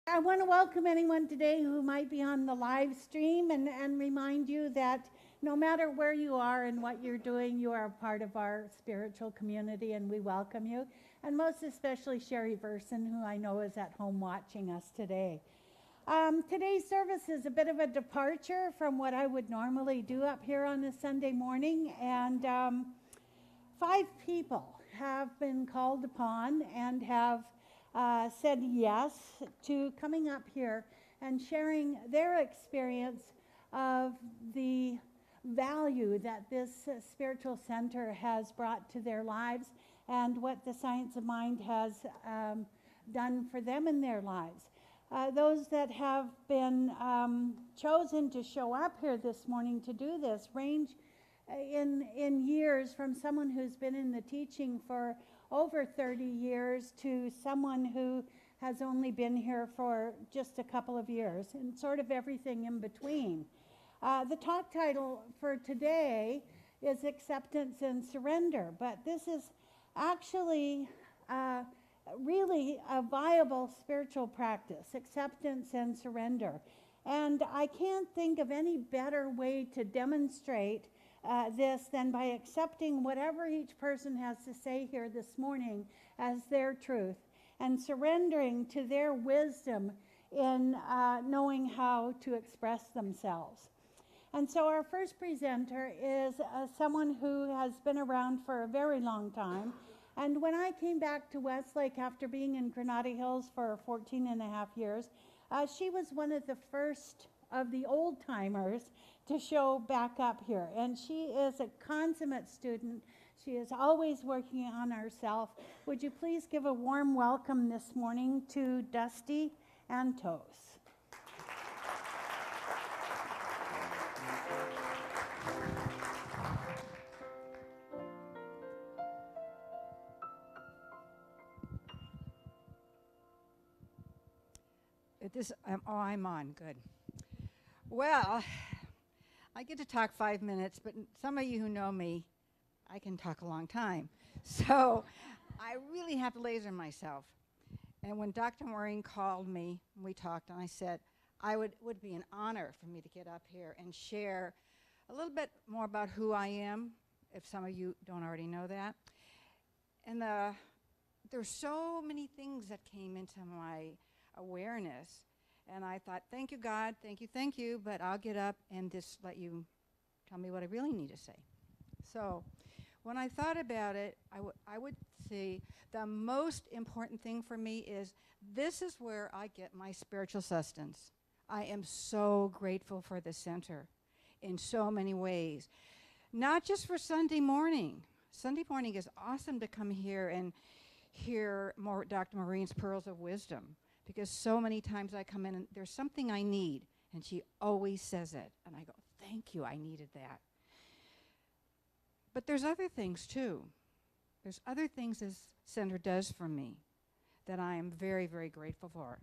I want to welcome anyone today who might be on the live stream and remind you that no matter where you are and what you're doing, you are a part of our spiritual community and we welcome you. And most especially Sherry Verson, who I know is at home watching us today. Today's service is a bit of a departure from what I would normally do up here on a Sunday morning. And 5 people have been called upon and have said yes to coming up here and sharing their experience of the value that this spiritual center has brought to their lives and what the Science of Mind has done for them in their lives. Those that have been chosen to show up here this morning to do this range in years, from someone who's been in the teaching for over 30 years to someone who has only been here for just a couple of years, and sort of everything in between. The talk title for today is Acceptance and Surrender, but this is actually really a viable spiritual practice, acceptance and surrender. And I can't think of any better way to demonstrate this than by accepting whatever each person has to say here this morning as their truth and surrendering to their wisdom in knowing how to express themselves. And so our first presenter is someone who has been around for a very long time. And when I came back to Westlake after being in Granada Hills for 14 and a half years, she was one of the first of the old timers to show back up here. And she is a consummate student. She is always working on herself. Would you please give a warm welcome this morning to Dusty Antos. I'm on, good. Well, I get to talk 5 minutes, but some of you who know me, I can talk a long time. So I really have to laser myself. And when Dr. Maureen called me, we talked, and I said, would be an honor for me to get up here and share a little bit more about who I am, if some of you don't already know that. And there's so many things that came into my awareness, and I thought, thank you, God, thank you, but I'll get up and just let you tell me what I really need to say. So when I thought about it, I would say the most important thing for me is this is where I get my spiritual sustenance. I am so grateful for the center in so many ways, not just for Sunday morning. Sunday morning is awesome to come here and hear more Dr. Maureen's pearls of wisdom, because so many times I come in and there's something I need, and she always says it, and I go, thank you, I needed that. But there's other things too. There's other things this center does for me that I am very, very grateful for.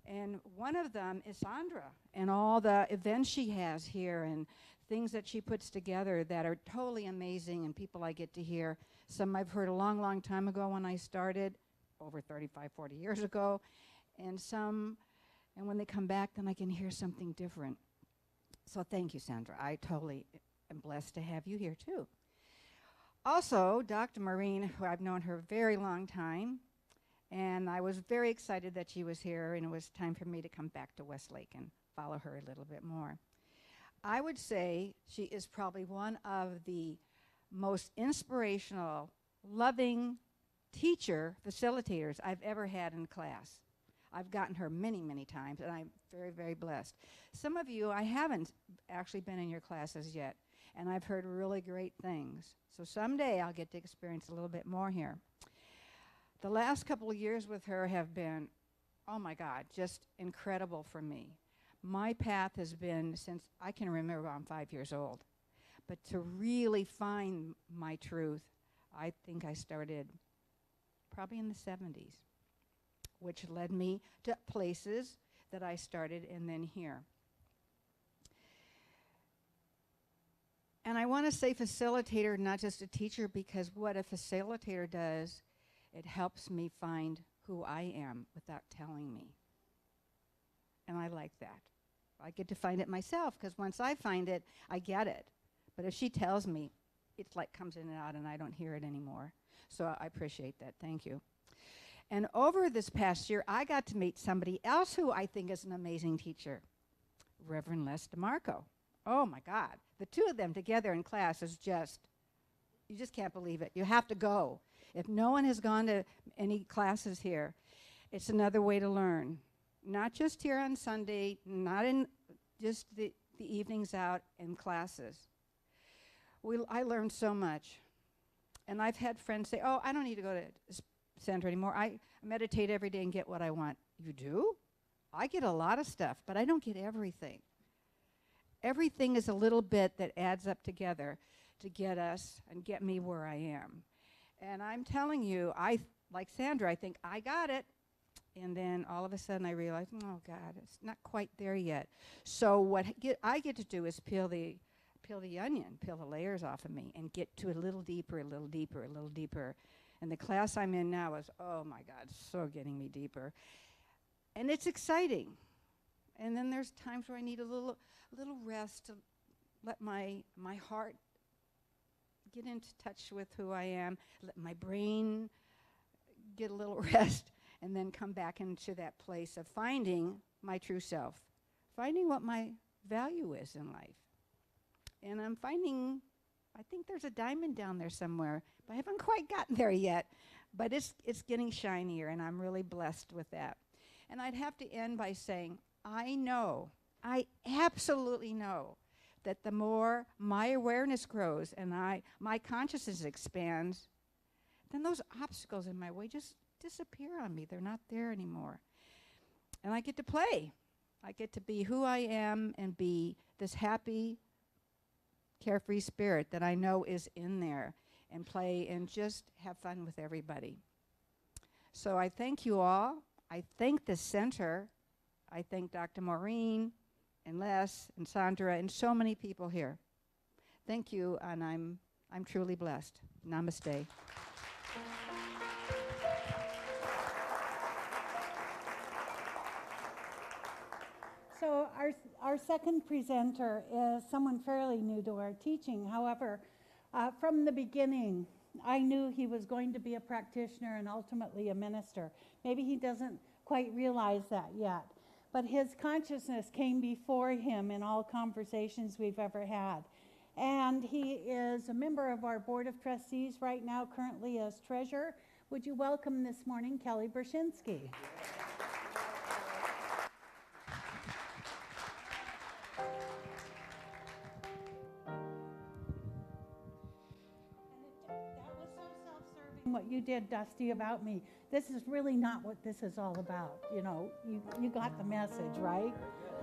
And one of them is Sandra and all the events she has here and things that she puts together that are totally amazing, and people I get to hear. Some I've heard a long, long time ago when I started, over 35, 40 years ago, and when they come back, then I can hear something different. So thank you, Sandra. I totally am blessed to have you here too. Also, Dr. Maureen, who I've known her a very long time, and I was very excited that she was here, and it was time for me to come back to Westlake and follow her a little bit more. I would say she is probably one of the most inspirational, loving teacher facilitators I've ever had in class. I've gotten her many, many times, and I'm very, very blessed. Some of you, I haven't actually been in your classes yet, and I've heard really great things. So someday I'll get to experience a little bit more here. The last couple of years with her have been, oh my God, just incredible for me. My path has been, since I can remember, I'm 5 years old. But to really find my truth, I think I started probably in the 70s, which led me to places that I started and then here. And I want to say facilitator, not just a teacher, because what a facilitator does, it helps me find who I am without telling me. and I like that. I get to find it myself, because once I find it, I get it. But if she tells me, it's like comes in and out, and I don't hear it anymore. So I appreciate that. Thank you. And over this past year, I got to meet somebody else who I think is an amazing teacher, Reverend Les DeMarco. Oh, my God. The two of them together in class is just, you just can't believe it. You have to go. If no one has gone to any classes here, it's another way to learn. Not just here on Sunday, not in just the evenings out in classes. I learned so much. And I've had friends say, oh, I don't need to go to center anymore. I meditate every day and get what I want. You do? I get a lot of stuff, but I don't get everything. Everything is a little bit that adds up together to get us and get me where I am. And I'm telling you, like Sandra, I think I got it. And then all of a sudden I realize, oh God, it's not quite there yet. So what I get to do is peel the onion, peel the layers off of me, and get to a little deeper, a little deeper, a little deeper. And the class I'm in now is, oh my God, so getting me deeper. And it's exciting. And then there's times where I need a little rest to let my heart get into touch with who I am, let my brain get a little rest, and then come back into that place of finding my true self, finding what my value is in life. And I'm finding, I think there's a diamond down there somewhere, but I haven't quite gotten there yet. But it's getting shinier, and I'm really blessed with that. And I'd have to end by saying, I absolutely know that the more my awareness grows and my consciousness expands, then those obstacles in my way just disappear on me. They're not there anymore. And I get to play. I get to be who I am and be this happy, carefree spirit that I know is in there, and play and just have fun with everybody. So I thank you all. I thank the center. I thank Dr. Maureen and Les and Sandra and so many people here. Thank you, and I'm truly blessed. Namaste. So our second presenter is someone fairly new to our teaching. However, from the beginning, I knew he was going to be a practitioner and ultimately a minister. Maybe he doesn't quite realize that yet, but his consciousness came before him in all conversations we've ever had. And he is a member of our Board of Trustees right now, currently as treasurer. Would you welcome this morning Kelly Bershinsky? What you did, Dusty, about me. This is really not what this is all about. You know, you got the message, right?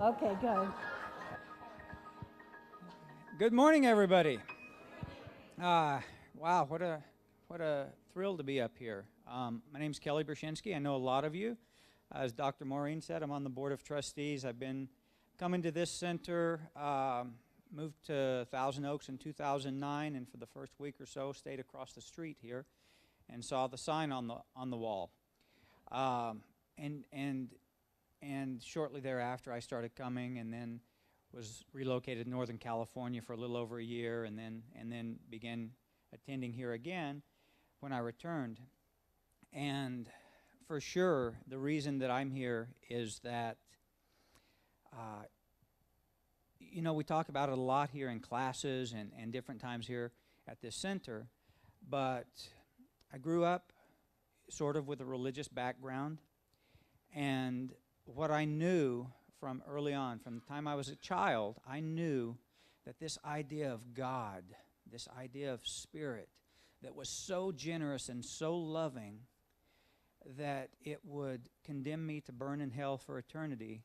Okay, good. Good morning, everybody. Wow, what a thrill to be up here. My name's Kelly Bershinsky. I know a lot of you. As Dr. Maureen said, I'm on the Board of Trustees. I've been coming to this center, moved to Thousand Oaks in 2009, and for the first week or so stayed across the street here and saw the sign on the wall. And shortly thereafter I started coming, and then was relocated to Northern California for a little over a year, and then began attending here again when I returned. And for sure, the reason that I'm here is that you know, we talk about it a lot here in classes and different times here at this center, but I grew up sort of with a religious background, and what I knew from early on, from the time I was a child, I knew that this idea of God, this idea of spirit, that was so generous and so loving that it would condemn me to burn in hell for eternity,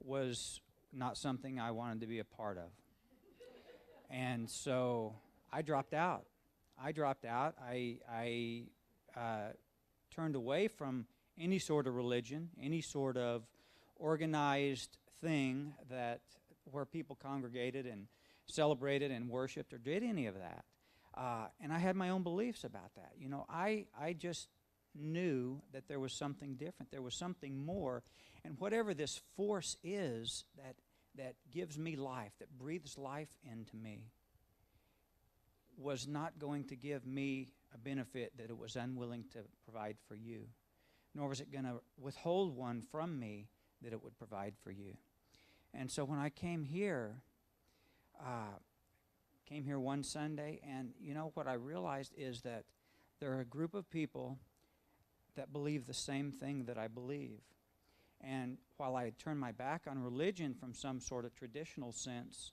was not something I wanted to be a part of. And so I dropped out. I turned away from any sort of religion, any sort of organized thing where people congregated and celebrated and worshiped or did any of that. And I had my own beliefs about that. You know, I just knew that there was something different. There was something more. And whatever this force is that gives me life, that breathes life into me, was not going to give me a benefit that it was unwilling to provide for you, nor was it going to withhold one from me that it would provide for you. And so when I came here one Sunday, and you know what I realized is that there are a group of people that believe the same thing that I believe. And while I had turned my back on religion from some sort of traditional sense,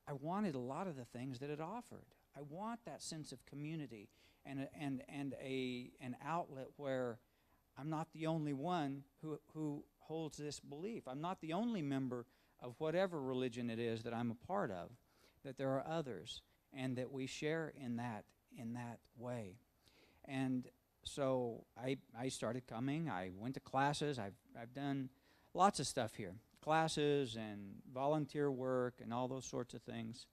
I wanted a lot of the things that it offered. I want that sense of community and an outlet where I'm not the only one who holds this belief. I'm not the only member of whatever religion it is that I'm a part of, that there are others, and that we share in that way. And so I started coming. I went to classes. I've done lots of stuff here, classes and volunteer work and all those sorts of things.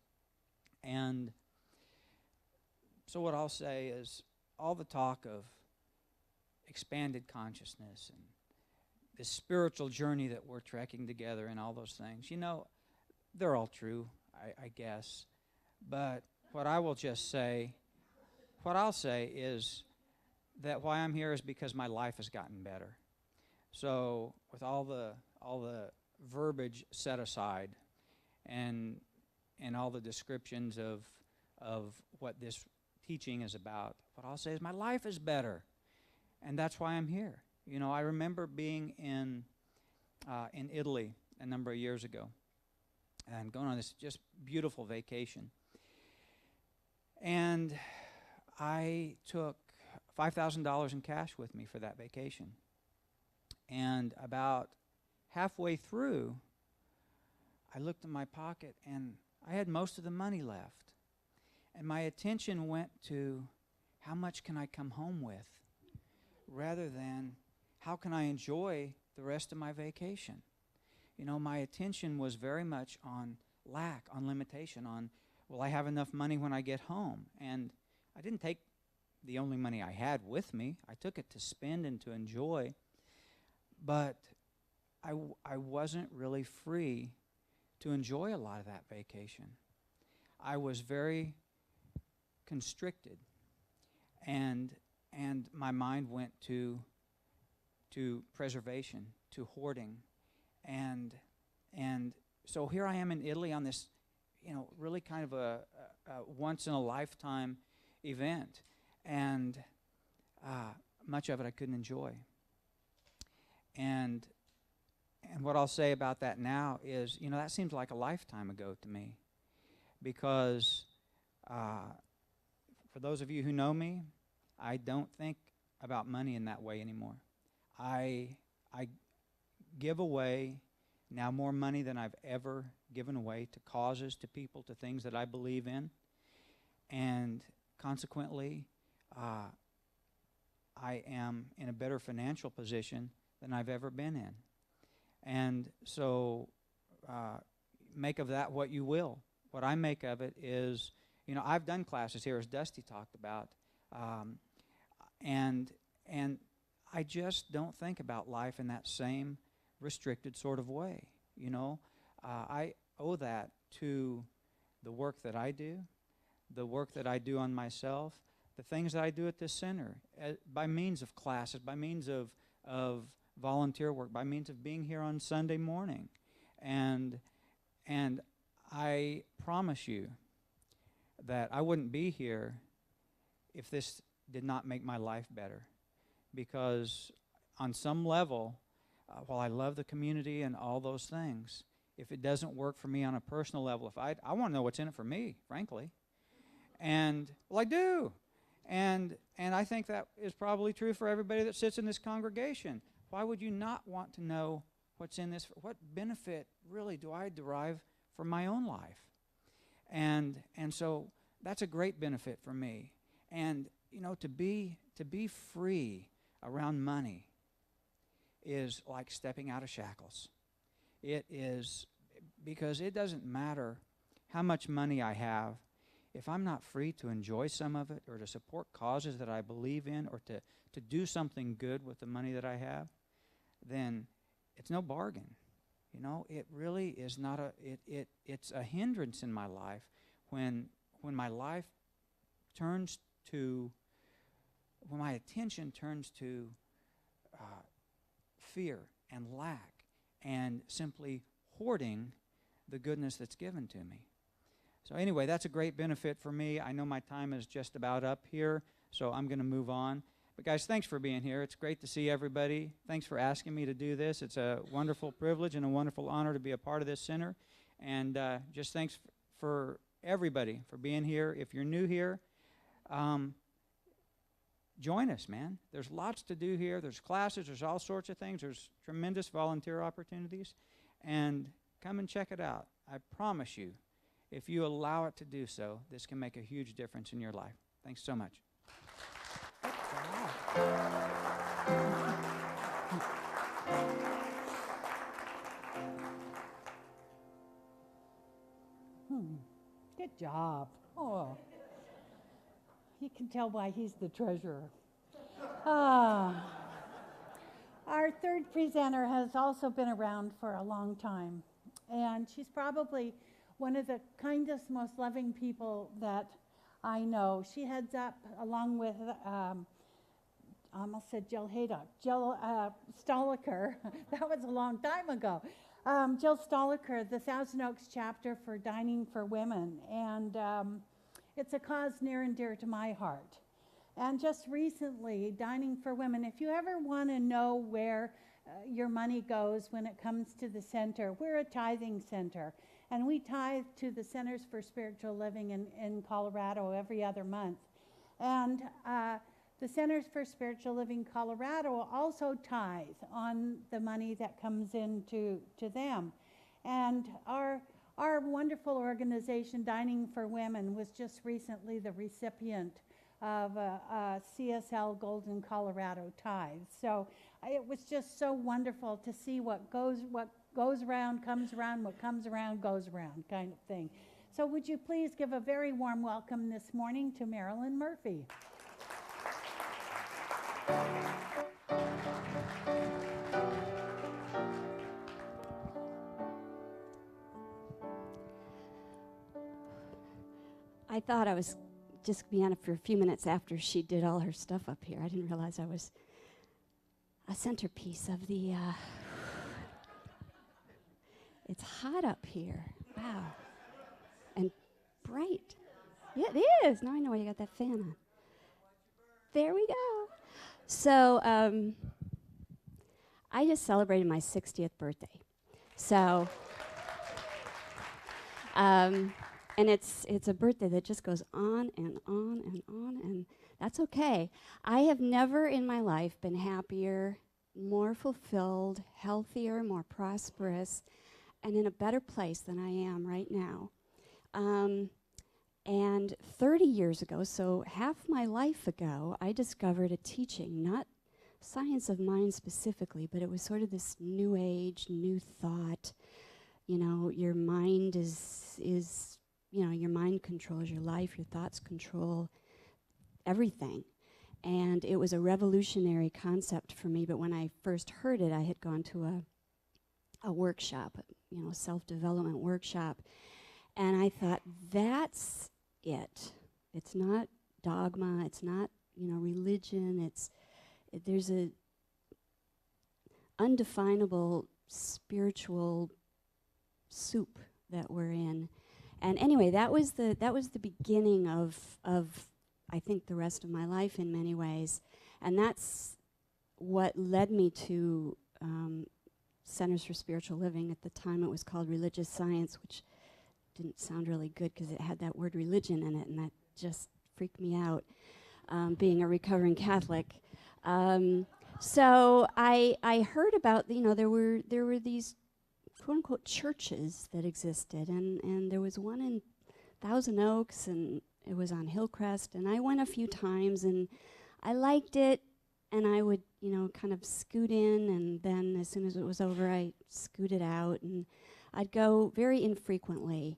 And so what I'll say is all the talk of expanded consciousness and this spiritual journey that we're trekking together and all those things, you know, they're all true, I guess. But what I'll say is that why I'm here is because my life has gotten better. So with all the verbiage set aside and all the descriptions of what this teaching is about, what I'll say is my life is better, and that's why I'm here. You know, I remember being in Italy a number of years ago and going on this just beautiful vacation. And I took $5,000 in cash with me for that vacation. And about halfway through, I looked in my pocket and I had most of the money left. And my attention went to how much can I come home with rather than how can I enjoy the rest of my vacation. You know, my attention was very much on lack, on limitation, on will I have enough money when I get home? And I didn't take the only money I had with me. I took it to spend and to enjoy. But I wasn't really free to enjoy a lot of that vacation. I was very constricted, and my mind went to preservation, to hoarding, and so here I am in Italy on this, you know, really kind of a once in a lifetime event, and much of it I couldn't enjoy. And what I'll say about that now is, you know, that seems like a lifetime ago to me, because for those of you who know me, I don't think about money in that way anymore. I give away now more money than I've ever given away to causes, to people, to things that I believe in, and consequently, I am in a better financial position than I've ever been in. And so make of that what you will. What I make of it is, you know, I've done classes here, as Dusty talked about, and I just don't think about life in that same restricted sort of way. You know, I owe that to the work that I do, the work that I do on myself, the things that I do at this center, by means of classes, by means of volunteer work, by means of being here on Sunday morning. And I promise you that I wouldn't be here if this did not make my life better. Because on some level, while I love the community and all those things, if it doesn't work for me on a personal level, if I want to know what's in it for me, frankly. And, well, I do. And I think that is probably true for everybody that sits in this congregation. Why would you not want to know what's in this? What benefit really do I derive from my own life? And so that's a great benefit for me. And, you know, to be free around money is like stepping out of shackles. It is, because it doesn't matter how much money I have if I'm not free to enjoy some of it or to support causes that I believe in or to do something good with the money that I have, then it's no bargain. You know, it really is not it's a hindrance in my life when my life turns to, when my attention turns to fear and lack and simply hoarding the goodness that's given to me. So anyway, that's a great benefit for me. I know my time is just about up here, so I'm going to move on. But guys, thanks for being here. It's great to see everybody. Thanks for asking me to do this. It's a wonderful privilege and a wonderful honor to be a part of this center. And just thanks for everybody for being here. If you're new here, join us, man. There's lots to do here. There's classes. There's all sorts of things. There's tremendous volunteer opportunities. And come and check it out. I promise you, if you allow it to do so, this can make a huge difference in your life. Thanks so much. Good job. Oh, you can tell why he's the treasurer. Our third presenter has also been around for a long time, and she's probably one of the kindest, most loving people that I know. She heads up, along with, I almost said Jill Haydock, Jill Stoliker. That was a long time ago. Jill Stoliker, the Thousand Oaks chapter for Dining for Women, and it's a cause near and dear to my heart. And just recently, Dining for Women, if you ever want to know where your money goes when it comes to the center, we're a tithing center. And we tithe to the Centers for Spiritual Living in Colorado every other month. And the Centers for Spiritual Living Colorado also tithe on the money that comes into them. And our wonderful organization, Dining for Women, was just recently the recipient of a CSL Golden Colorado tithe. So it was just so wonderful to see what goes around, comes around, what comes around, goes around kind of thing. So would you please give a very warm welcome this morning to Marilyn Murphy. I thought I was just be on it for a few minutes after she did all her stuff up here. I didn't realize I was a centerpiece of the... It's hot up here. Wow. And bright. Yeah, it is. Now I know why you got that fan on. There we go. So I just celebrated my 60th birthday. So, and it's a birthday that just goes on and on and on, and that's okay. I have never in my life been happier, more fulfilled, healthier, more prosperous, and in a better place than I am right now. And 30 years ago, so half my life ago, I discovered a teaching, not science of mind specifically, but it was sort of this new age, new thought. You know, your mind is you know, your mind controls your life, your thoughts control everything. And it was a revolutionary concept for me, but when I first heard it, I had gone to a workshop, you know, self-development workshop, and I thought, that's it. It's not dogma, it's not, you know, religion, there's a undefinable spiritual soup that we're in. And anyway, that was the beginning of I think the rest of my life in many ways, and that's what led me to Centers for Spiritual Living. At the time, it was called Religious Science, which didn't sound really good because it had that word religion in it, and that just freaked me out, being a recovering Catholic. So I heard about, you know, there were these quote-unquote churches that existed, and there was one in Thousand Oaks, and it was on Hillcrest, and I went a few times, and I liked it, and I would, you know, kind of scoot in, and then as soon as it was over, I scooted out, and I'd go very infrequently.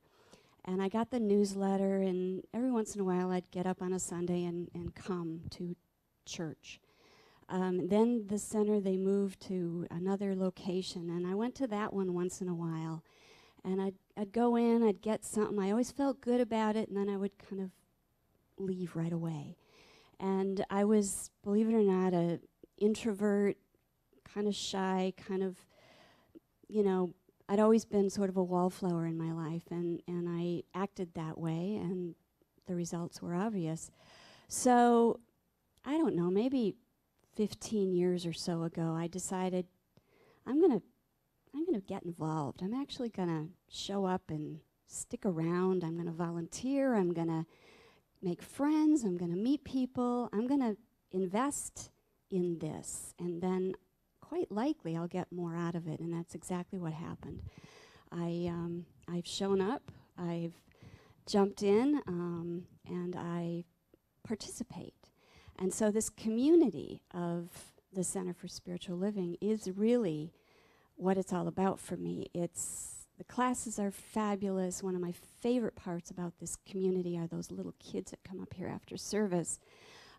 And I got the newsletter, and every once in a while I'd get up on a Sunday and come to church. Then the center, they moved to another location, and I went to that one once in a while. And I'd go in, I'd get something. I always felt good about it, and then I would kind of leave right away. And I was, believe it or not, a introvert, kind of shy, kind of, you know, I'd always been sort of a wallflower in my life, and I acted that way, and the results were obvious. So, I don't know, maybe 15 years or so ago, I decided I'm gonna get involved. I'm actually gonna show up and stick around. I'm gonna volunteer. I'm gonna make friends. I'm gonna meet people. I'm gonna invest in this, and then quite likely I'll get more out of it, and that's exactly what happened. I've shown up, I've jumped in, and I participate. And so this community of the Center for Spiritual Living is really what it's all about for me. The classes are fabulous. One of my favorite parts about this community are those little kids that come up here after service.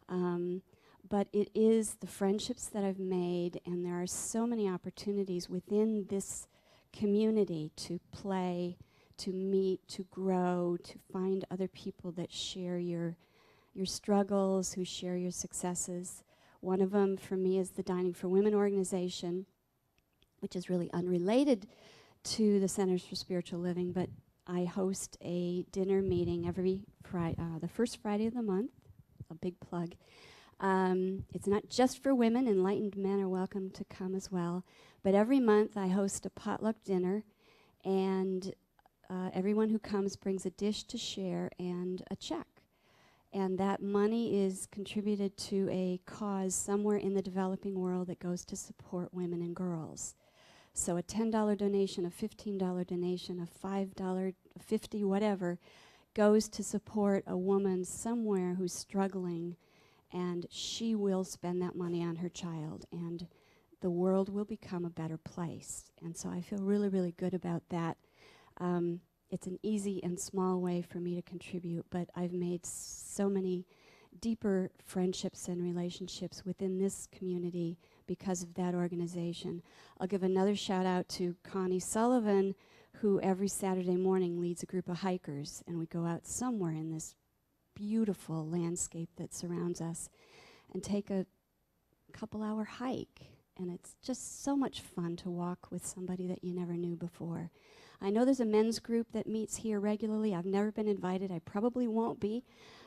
But it is the friendships that I've made, and there are so many opportunities within this community to play, to meet, to grow, to find other people that share your struggles, who share your successes. One of them for me is the Dining for Women organization, which is really unrelated to the Centers for Spiritual Living, but I host a dinner meeting every the first Friday of the month, a big plug. It's not just for women. Enlightened men are welcome to come as well. But every month I host a potluck dinner, and everyone who comes brings a dish to share and a check. And that money is contributed to a cause somewhere in the developing world that goes to support women and girls. So a $10 donation, a $15 donation, a $5, a $50, whatever, goes to support a woman somewhere who's struggling, and she will spend that money on her child, and the world will become a better place. And so I feel really, really good about that. It's an easy and small way for me to contribute, but I've made so many deeper friendships and relationships within this community because of that organization. I'll give another shout out to Connie Sullivan, who every Saturday morning leads a group of hikers, and we go out somewhere in this beautiful landscape that surrounds us and take a couple-hour hike. And it's just so much fun to walk with somebody that you never knew before. I know there's a men's group that meets here regularly. I've never been invited. I probably won't be.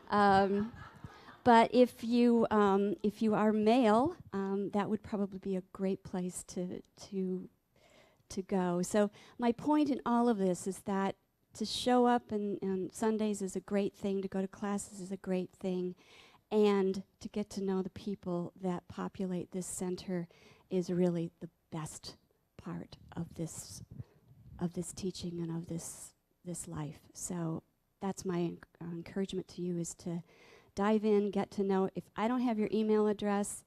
But if you are male, that would probably be a great place to go. So my point in all of this is that to show up on Sundays is a great thing, to go to classes is a great thing, and to get to know the people that populate this center is really the best part of this teaching and of this life. So that's my encouragement to you, is to dive in, get to know. If I don't have your email address,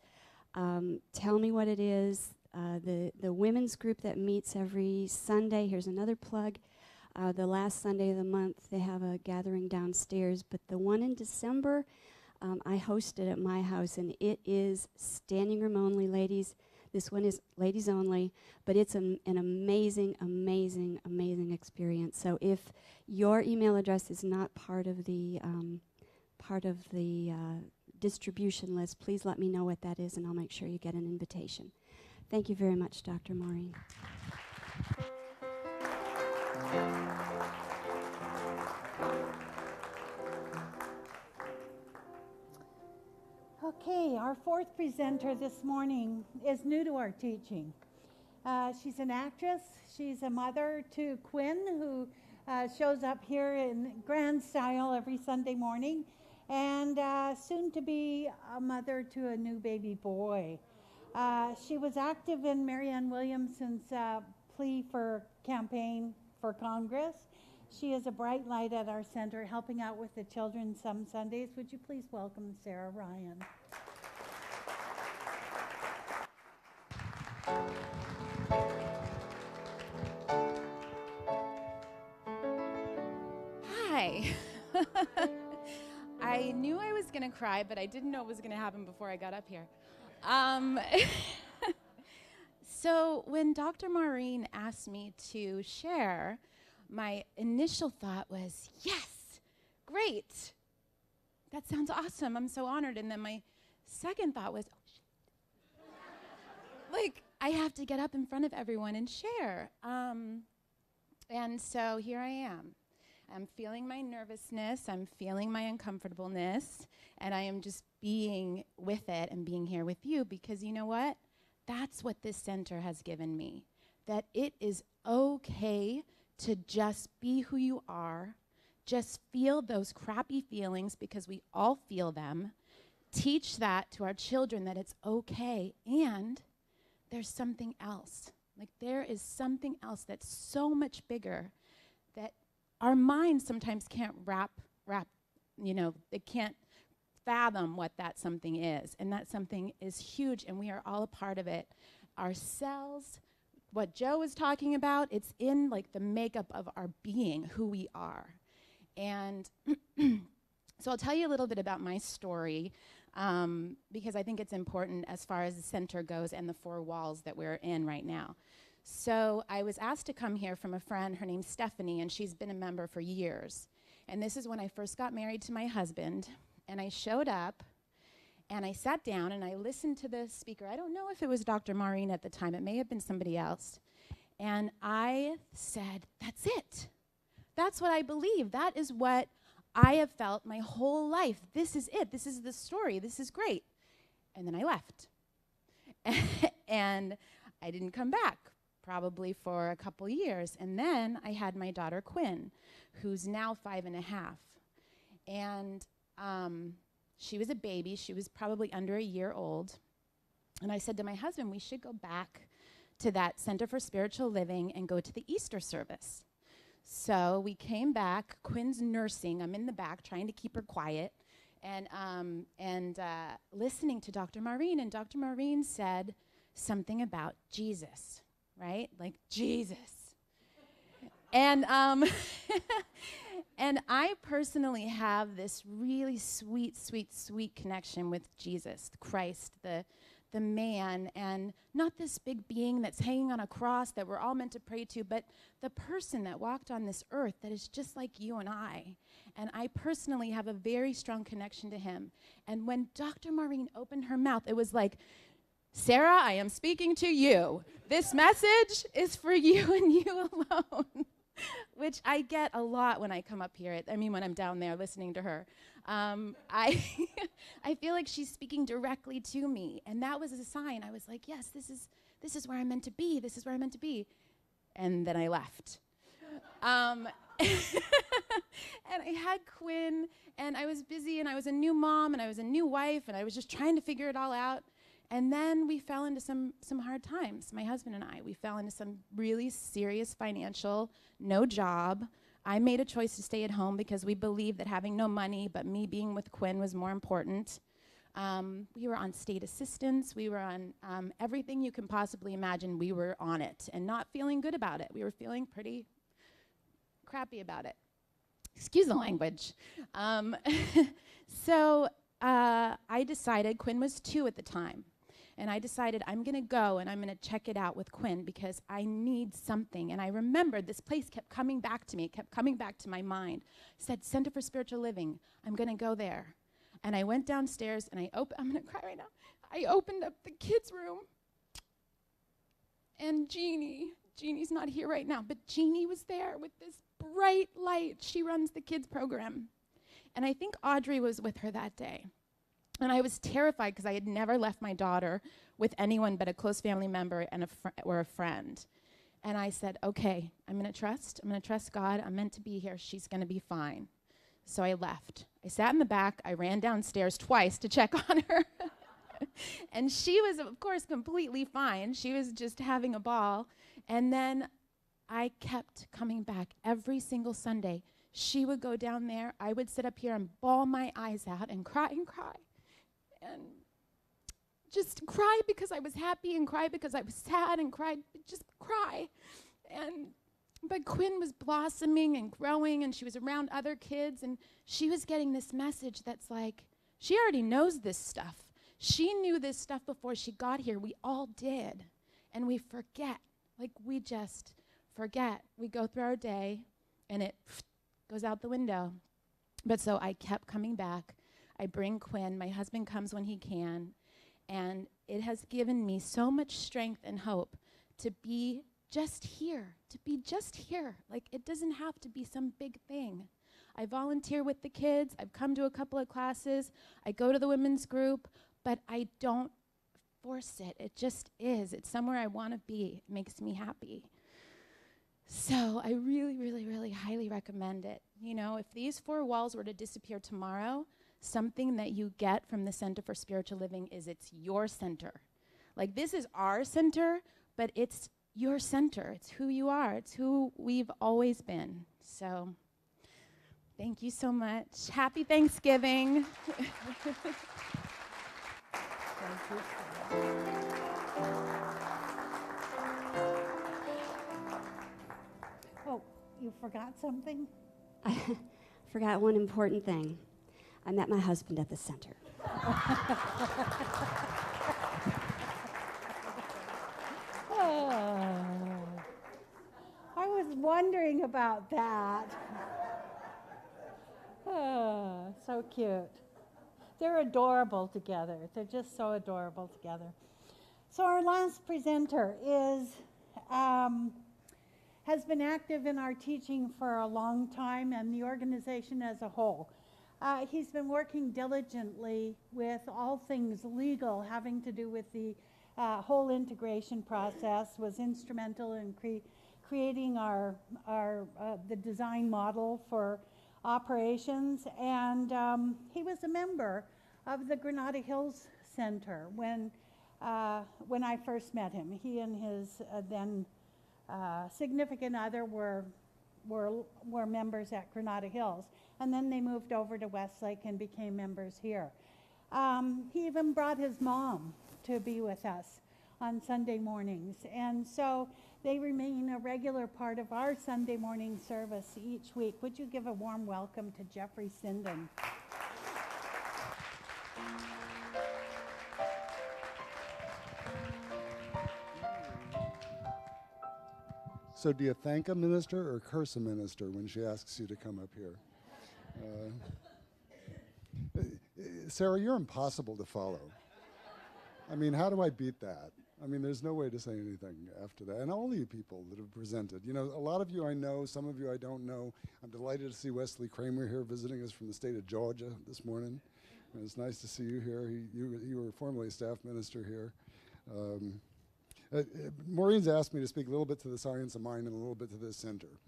tell me what it is. The women's group that meets every Sunday, here's another plug. The last Sunday of the month, they have a gathering downstairs, but the one in December, I host it at my house, and it is standing room only, ladies. This one is ladies only, but it's an amazing, amazing, amazing experience. So if your email address is not part of the distribution list, please let me know what that is, and I'll make sure you get an invitation. Thank you very much, Dr. Maureen. Okay, our fourth presenter this morning is new to our teaching. She's an actress. She's a mother to Quinn, who shows up here in grand style every Sunday morning, and soon to be a mother to a new baby boy. She was active in Marianne Williamson's plea for campaign for Congress. She is a bright light at our center, helping out with the children some Sundays. Would you please welcome Sarah Ryan? Okay. I knew I was going to cry, but I didn't know it was going to happen before I got up here. So when Dr. Maureen asked me to share, my initial thought was, yes, great. That sounds awesome. I'm so honored. And then my second thought was, oh, shit. Like, I have to get up in front of everyone and share. And so here I am. I'm feeling my nervousness, I'm feeling my uncomfortableness, and I am just being with it and being here with you because you know what? That's what this center has given me. That it is okay to just be who you are, just feel those crappy feelings because we all feel them. Teach that to our children that it's okay, and there's something else. Like there is something else that's so much bigger that our minds sometimes can't wrap, it can't fathom what that something is. And that something is huge, and we are all a part of it. Our cells, what Joe was talking about, it's in like the makeup of our being, who we are. And so I'll tell you a little bit about my story because I think it's important as far as the center goes and the 4 walls that we're in right now. So I was asked to come here from a friend, her name's Stephanie, and she's been a member for years. And this is when I first got married to my husband, and I showed up, and I sat down, and I listened to the speaker. I don't know if it was Dr. Maureen at the time. It may have been somebody else. And I said, that's it. That's what I believe. That is what I have felt my whole life. This is it. This is the story. This is great. And then I left. And I didn't come back, probably for a couple years. And then I had my daughter, Quinn, who's now 5.5. And she was a baby. She was probably under a year old. And I said to my husband, we should go back to that Center for Spiritual Living and go to the Easter service. So we came back. Quinn's nursing. I'm in the back trying to keep her quiet and listening to Dr. Maureen. And Dr. Maureen said something about Jesus, right? Like Jesus. And and I personally have this really sweet, sweet, sweet connection with Jesus, Christ, the man, and not this big being that's hanging on a cross that we're all meant to pray to, but the person that walked on this earth that is just like you and I. And I personally have a very strong connection to him. And when Dr. Maureen opened her mouth, it was like, Sarah, I am speaking to you. This message is for you and you alone, which I get a lot when I come up here. When I'm down there listening to her. I feel like she's speaking directly to me, and that was a sign. I was like, yes, this is where I'm meant to be. This is where I'm meant to be. And then I left. And I had Quinn, and I was busy, and I was a new mom, and I was a new wife, and I was just trying to figure it all out. And then we fell into some hard times, my husband and I. We fell into some really serious financial, no job. I made a choice to stay at home because we believed that having no money, but me being with Quinn was more important. We were on state assistance. We were on everything you can possibly imagine. We were on it and not feeling good about it. We were feeling pretty crappy about it. Excuse the language. So I decided, Quinn was 2 at the time, and I decided I'm going to go and I'm going to check it out with Quinn because I need something. And I remembered this place kept coming back to me. It kept coming back to my mind. It said, Center for Spiritual Living. I'm going to go there. And I went downstairs, and I'm going to cry right now. I opened up the kids' room, and Jeannie's not here right now, but Jeannie was there with this bright light. She runs the kids program. And I think Audrey was with her that day. And I was terrified because I had never left my daughter with anyone but a close family member and or a friend. And I said, okay, I'm going to trust God. I'm meant to be here. She's going to be fine. So I left. I sat in the back. I ran downstairs twice to check on her. And she was, of course, completely fine. She was just having a ball. And then I kept coming back every single Sunday. She would go down there. I would sit up here and bawl my eyes out and cry and just cry because I was happy and cry because I was sad and just cry. And But Quinn was blossoming and growing, and she was around other kids, and she was getting this message that's like, she already knows this stuff. She knew this stuff before she got here. We all did. And we forget. Like, we just forget. We go through our day, and it goes out the window. But so I kept coming back. I bring Quinn. My husband comes when he can. And it has given me so much strength and hope to be just here, Like, it doesn't have to be some big thing. I volunteer with the kids. I've come to a couple of classes. I go to the women's group, but I don't force it. It just is. It's somewhere I want to be. It makes me happy. So I really, really, really highly recommend it. You know, if these 4 walls were to disappear tomorrow, something that you get from the Center for Spiritual Living is it's your center. Like, this is our center, but it's your center. It's who you are. It's who we've always been. So thank you so much. Happy Thanksgiving. Oh, you forgot something? I forgot one important thing. I met my husband at the center. I was wondering about that. Oh, so cute. They're adorable together. They're just so adorable together. So our last presenter has been active in our teaching for a long time, and the organization as a whole. He's been working diligently with all things legal having to do with the whole integration process, was instrumental in creating the design model for operations, and he was a member of the Granada Hills Center when I first met him. He and his then significant other were members at Granada Hills, and then they moved over to Westlake and became members here. He even brought his mom to be with us on Sunday mornings, and so they remain a regular part of our Sunday morning service each week. Would you give a warm welcome to Jeffrey Sinden? So do you thank a minister or curse a minister when she asks you to come up here? Sarah, you're impossible to follow. I mean, how do I beat that? I mean, there's no way to say anything after that. And all of you people that have presented. You know, a lot of you I know, some of you I don't know. I'm delighted to see Wesley Kramer here visiting us from the state of Georgia this morning. And it's nice to see you here. You were formerly a staff minister here. Maureen's asked me to speak a little bit to the Science of Mind and a little bit to this center.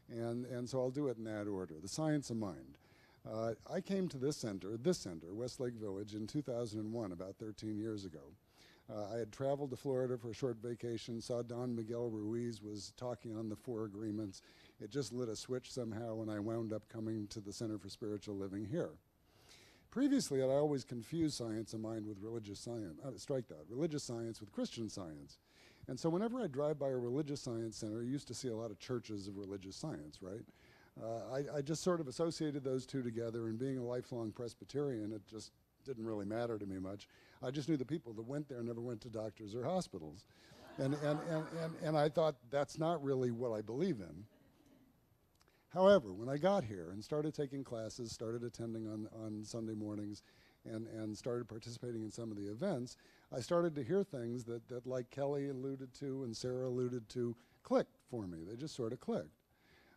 And so I'll do it in that order. The Science of Mind. I came to this center, Westlake Village, in 2001, about 13 years ago. I had traveled to Florida for a short vacation, saw Don Miguel Ruiz was talking on the 4 agreements. It just lit a switch somehow, and I wound up coming to the Center for Spiritual Living here. Previously, I always confused Science of Mind with religious science. Religious science with Christian science. And so whenever I drive by a religious science center, I used to see a lot of churches of religious science, right? I just sort of associated those two together, and being a lifelong Presbyterian, it just didn't really matter to me much. I just knew the people that went there never went to doctors or hospitals. And I thought, that's not really what I believe in. However, when I got here and started taking classes, started attending on Sunday mornings, and started participating in some of the events, I started to hear things that like Kelly alluded to and Sarah alluded to, clicked for me. They just sort of clicked.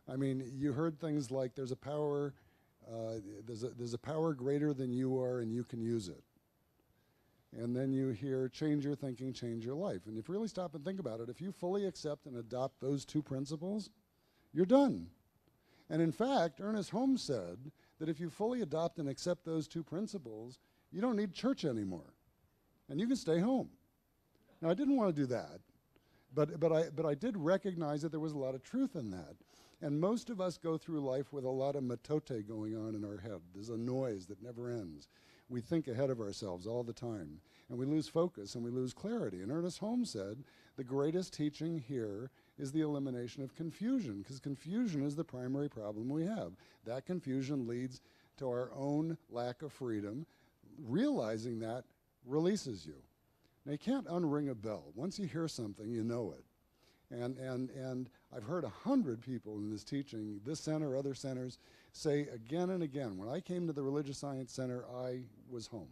I mean, you heard things like there's a power greater than you are, and you can use it. And then you hear change your thinking, change your life. And if you really stop and think about it, if you fully accept and adopt those 2 principles, you're done. And in fact, Ernest Holmes said that if you fully adopt and accept those 2 principles, you don't need church anymore, and you can stay home. Now, I didn't want to do that, but I did recognize that there was a lot of truth in that. And most of us go through life with a lot of matote going on in our head. There's a noise that never ends. We think ahead of ourselves all the time, and we lose focus and we lose clarity. And Ernest Holmes said, the greatest teaching here is the elimination of confusion, because confusion is the primary problem we have. That confusion leads to our own lack of freedom. Realizing that releases you. Now, you can't unring a bell. Once you hear something, you know it. And I've heard 100 people in this teaching, this center, other centers, say again and again, when I came to the Religious Science Center, I was home.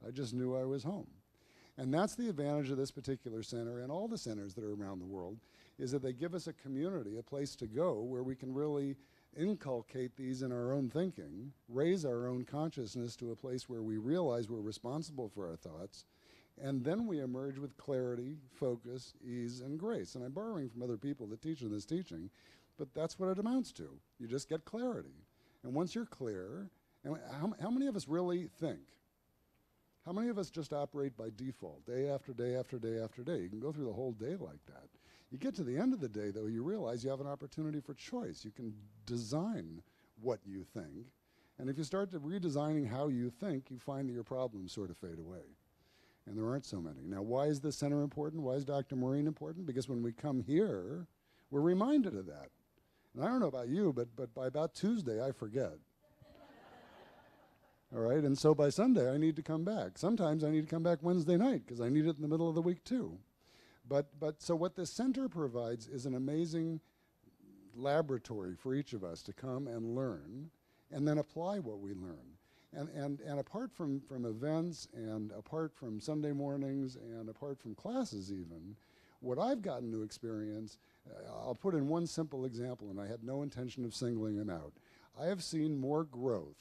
I just knew I was home. And that's the advantage of this particular center and all the centers that are around the world, is that they give us a community, a place to go where we can really inculcate these in our own thinking, raise our own consciousness to a place where we realize we're responsible for our thoughts, and then we emerge with clarity, focus, ease, and grace. And I'm borrowing from other people that teach in this teaching, but that's what it amounts to. You just get clarity. And once you're clear, and how many of us really think? How many of us just operate by default, day after day after day after day? You can go through the whole day like that. You get to the end of the day, though, you realize you have an opportunity for choice. You can design what you think. And if you start to redesigning how you think, you find that your problems sort of fade away. And there aren't so many. Now, why is this center important? Why is Dr. Maureen important? Because when we come here, we're reminded of that. And I don't know about you, but by about Tuesday, I forget. All right, and so by Sunday, I need to come back. Sometimes I need to come back Wednesday night because I need it in the middle of the week too. So what this center provides is an amazing laboratory for each of us to come and learn and then apply what we learn. And apart from events and apart from Sunday mornings and apart from classes even, what I've gotten to experience, I'll put in one simple example, and I had no intention of singling him out. I have seen more growth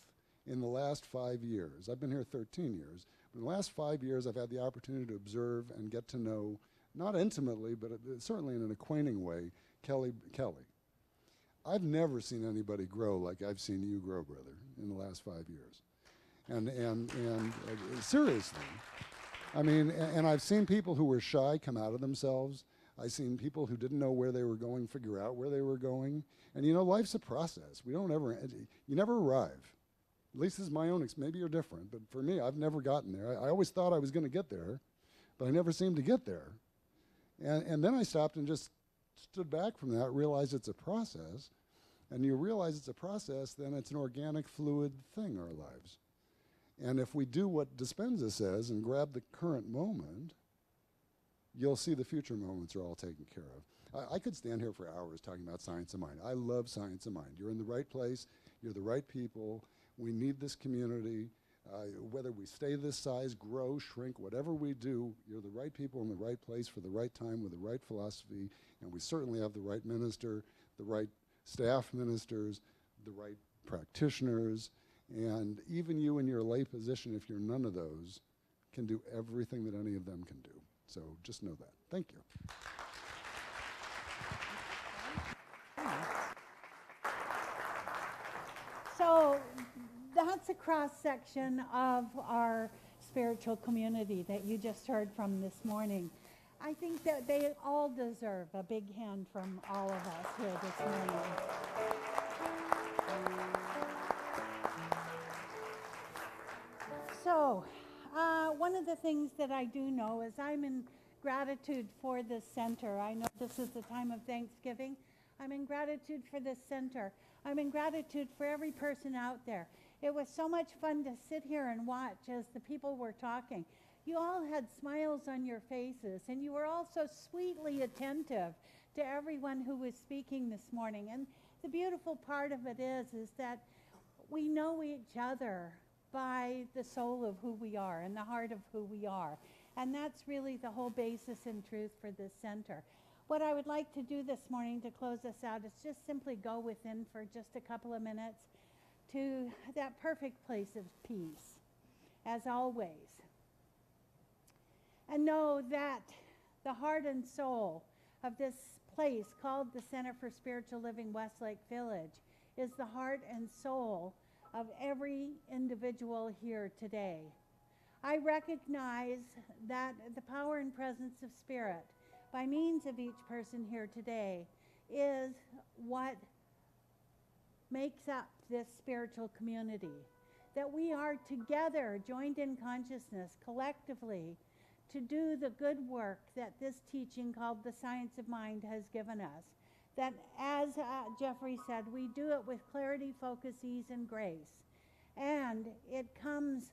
in the last 5 years. I've been here 13 years. But in the last 5 years, I've had the opportunity to observe and get to know, not intimately, but certainly in an acquainting way, Kelly. I've never seen anybody grow like I've seen you grow, brother, in the last 5 years. And seriously. I mean, and I've seen people who were shy come out of themselves. I've seen people who didn't know where they were going figure out where they were going. And you know, life's a process. You never arrive. At least this is my own maybe you're different, but for me, I've never gotten there. I always thought I was going to get there, but I never seemed to get there. And then I stopped and just stood back from that, realized it's a process. And you realize it's a process, then it's an organic, fluid thing, our lives. And if we do what Dispenza says and grab the current moment, you'll see the future moments are all taken care of. I could stand here for hours talking about science of mind. I love science of mind. You're in the right place. You're the right people. We need this community. Whether we stay this size, grow, shrink, whatever we do, you're the right people in the right place for the right time with the right philosophy. And we certainly have the right minister, the right staff ministers, the right practitioners. And even you in your lay position, if you're none of those, can do everything that any of them can do. So just know that. Thank you. So that's a cross-section of our spiritual community that you just heard from this morning. I think that they all deserve a big hand from all of us here this morning. So, one of the things that I do know is I'm in gratitude for this center. I know this is the time of Thanksgiving. I'm in gratitude for this center. I'm in gratitude for every person out there. It was so much fun to sit here and watch as the people were talking. You all had smiles on your faces, and you were all so sweetly attentive to everyone who was speaking this morning. And the beautiful part of it is that we know each other by the soul of who we are and the heart of who we are. And that's really the whole basis in truth for this center. What I would like to do this morning to close us out is just simply go within for just a couple of minutes to that perfect place of peace, as always. And know that the heart and soul of this place called the Center for Spiritual Living Westlake Village is the heart and soul of every individual here today. I recognize that the power and presence of Spirit by means of each person here today is what makes up this spiritual community. That we are together, joined in consciousness, collectively, to do the good work that this teaching called the Science of Mind has given us. That, as Jeffrey said, we do it with clarity, focus, ease, and grace. And it comes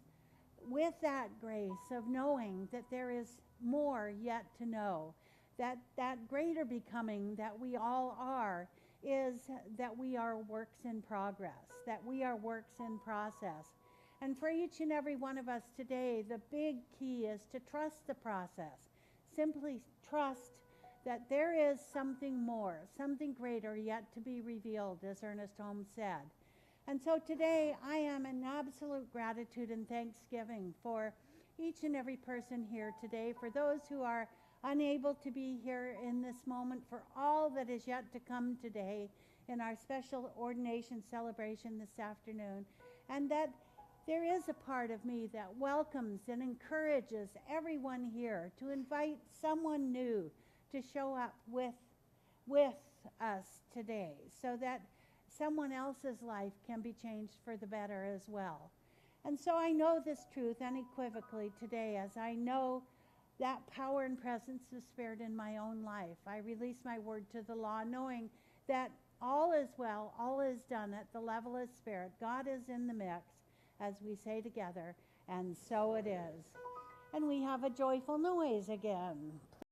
with that grace of knowing that there is more yet to know. That greater becoming that we all are is that we are works in progress, that we are works in process. And for each and every one of us today, the big key is to trust the process. Simply trust that there is something more, something greater yet to be revealed, as Ernest Holmes said. And so today I am in absolute gratitude and thanksgiving for each and every person here today, for those who are unable to be here in this moment, for all that is yet to come today in our special ordination celebration this afternoon, and that there is a part of me that welcomes and encourages everyone here to invite someone new to show up with us today, so that someone else's life can be changed for the better as well. And so I know this truth unequivocally today, as I know that power and presence of Spirit in my own life. I release my word to the law, knowing that all is well, all is done at the level of Spirit. God is in the mix, as we say together, and so it is. And we have a joyful noise again.